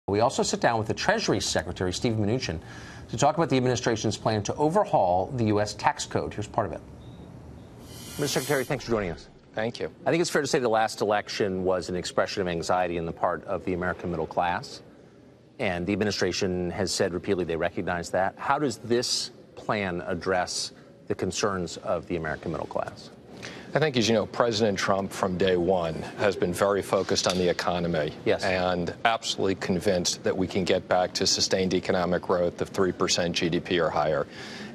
We also sit down with the Treasury Secretary Steven Mnuchin to talk about the administration's plan to overhaul the U.S. tax code. Here's part of it. Mr. Secretary, thanks for joining us. Thank you. I think it's fair to say the last election was an expression of anxiety on the part of the American middle class, and the administration has said repeatedly they recognize that. How does this plan address the concerns of the American middle class? I think, as you know, President Trump from day one has been very focused on the economy. Yes. And absolutely convinced that we can get back to sustained economic growth of 3% GDP or higher.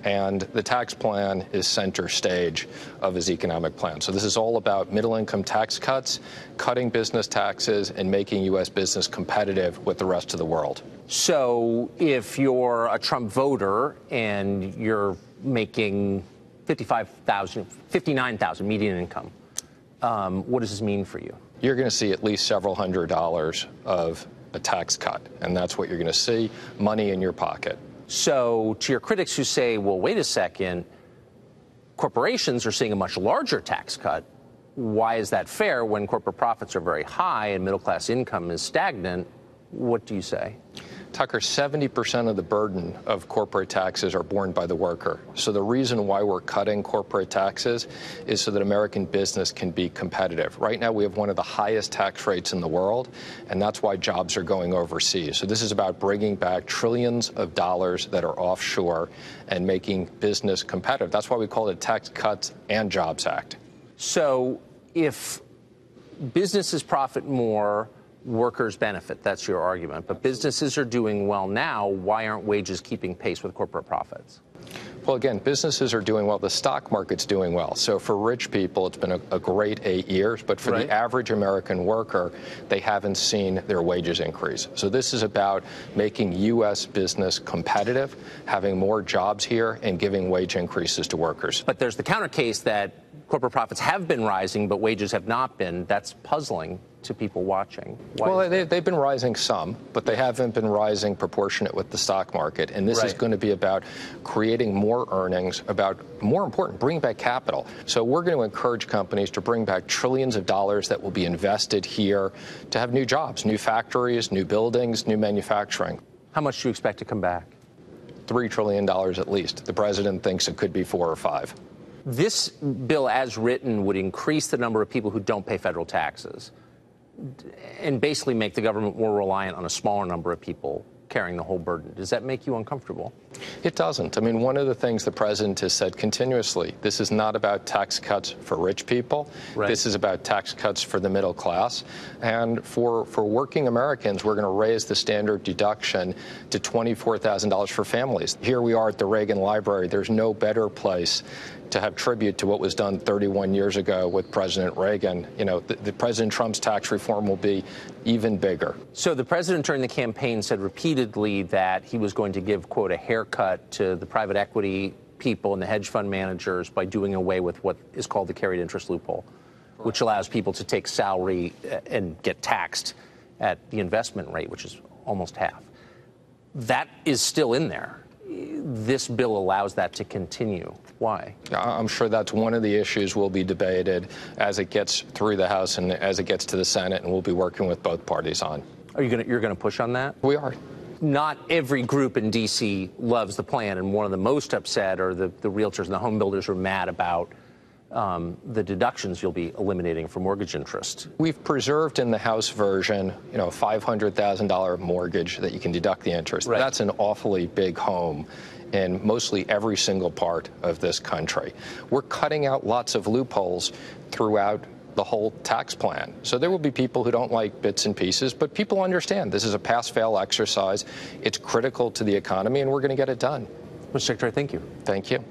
And the tax plan is center stage of his economic plan. So this is all about middle-income tax cuts, cutting business taxes, and making U.S. business competitive with the rest of the world. So if you're a Trump voter and you're making $59,000 median income, what does this mean for you? You're going to see at least several $100s of a tax cut, and that's what you're going to see, money in your pocket. So to your critics who say, well, wait a second, corporations are seeing a much larger tax cut. Why is that fair when corporate profits are very high and middle-class income is stagnant? What do you say? Tucker, 70% of the burden of corporate taxes are borne by the worker. So the reason why we're cutting corporate taxes is so that American business can be competitive. Right now, we have one of the highest tax rates in the world, and that's why jobs are going overseas. So this is about bringing back trillions of dollars that are offshore and making business competitive. That's why we call it a Tax Cuts and Jobs Act. So if businesses profit more, workers benefit. That's your argument. But businesses are doing well now. Why aren't wages keeping pace with corporate profits? Well, again, businesses are doing well. The stock market's doing well. So for rich people, it's been a great 8 years. But for the average American worker, they haven't seen their wages increase. So this is about making U.S. business competitive, having more jobs here, and giving wage increases to workers. But there's the counter case that corporate profits have been rising, but wages have not been. That's puzzling to people watching. Well, they've been rising some, but they haven't been rising proportionate with the stock market. And this is going to be about creating more earnings, about, more important, bringing back capital. So we're going to encourage companies to bring back trillions of dollars that will be invested here to have new jobs, new factories, new buildings, new manufacturing. How much do you expect to come back? $3 trillion at least. The president thinks it could be 4 or 5. This bill, as written, would increase the number of people who don't pay federal taxes and basically make the government more reliant on a smaller number of people carrying the whole burden. Does that make you uncomfortable? It doesn't. I mean, one of the things the president has said continuously, this is not about tax cuts for rich people. This is about tax cuts for the middle class. And for working Americans, we're going to raise the standard deduction to $24,000 for families. Here we are at the Reagan Library. There's no better place to have tribute to what was done 31 years ago with President Reagan. You know, the President Trump's tax reform will be even bigger. So the president during the campaign said repeatedly that he was going to give, quote, a haircut to the private equity people and the hedge fund managers by doing away with what is called the carried interest loophole, which allows people to take salary and get taxed at the investment rate, which is almost half. That is still in there. This bill allows that to continue. Why? I'm sure that's one of the issues will be debated as it gets through the House and as it gets to the Senate, and we'll be working with both parties on. You're going to push on that? We are. Not every group in D.C. loves the plan, and one of the most upset are the realtors and the home builders are mad about the deductions you'll be eliminating for mortgage interest. We've preserved in the House version, you know, a $500,000 mortgage that you can deduct the interest. That's an awfully big home in mostly every single part of this country. We're cutting out lots of loopholes throughout the whole tax plan. So there will be people who don't like bits and pieces, but people understand this is a pass-fail exercise. It's critical to the economy, and we're going to get it done. Mr. Secretary, thank you. Thank you.